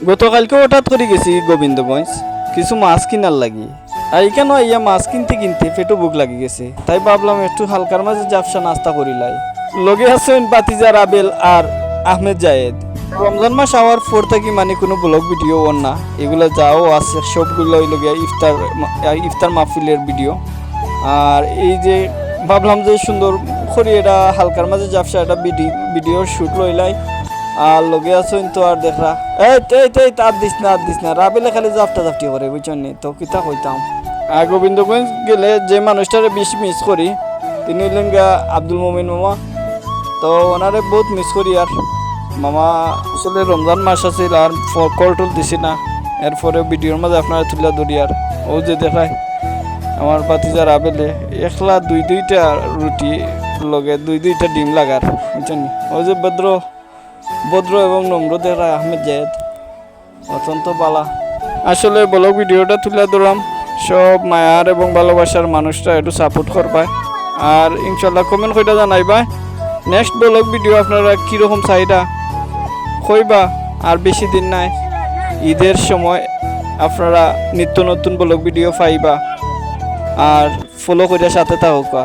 গতকালকে হঠাৎ করে গেছি গোবিন্দগঞ্জ কিছু মাছ কিনার লাগি। আর এখানে ইয়া মাছ কিনতে কিনতে পেটও বুক লাগি গেছে, তাই ভাবলাম একটু হালকার মাঝে জাফসা নাস্তা করিলাই। লগে আছেন বাতিজা রাবেল আর আহমেদ জায়েদ। রমজান মাস আওয়ার পর থাকি মানে কোনো ব্লগ ভিডিও ওর না, এগুলো যাও আছে সবগুলো ওই লগে ইফতার মাহফিলের ভিডিও। আর এই যে ভাবলাম যে সুন্দর করি এটা হালকার মাঝে জাফসা একটা ভিডিও শ্যুট লইলাই। আর লগে আছেন তো আর দেখরা এই তার দিস না রাবেলে খালি জাফটা জাফটি করে বুঝছেন নি তো কিতা কইতাম। আর গোবিন্দগঞ্জ গেলে যে মানুষটারে বেশি মিস করি তিনি হইলেন গা আব্দুল মোমিন মামা। তো ওনারে বহুত মিস করি। আর মামা আসলে রমজান মাস আছিল আর কল টল দিছি না, এরপরে ভিডিওর মাঝে আপনারা তুলে ধরি। আর ও যে দেখায় আমার বাতিজা রাবেলে একলা দুইটা রুটি লগে দুইটা ডিম লাগার বুঝছেন। ওই যে ভদ্র এবং নম্রদের আহমেদ জায়েদ অত্যন্ত বালা। আসলে ব্লগ ভিডিওটা তুলে ধরলাম, সব মায়ার এবং ভালোবাসার মানুষরা একটু সাপোর্ট করবায়। আর ইনশাল্লাহ কমেন্ট কইটা জানাইবা নেক্সট ব্লগ ভিডিও আপনারা কীরকম চাহিদা কইবা। আর বেশি দিন নাই, ঈদের সময় আপনারা নিত্য নতুন ব্লগ ভিডিও পাইবা। আর ফলো করে সাথে থাকা।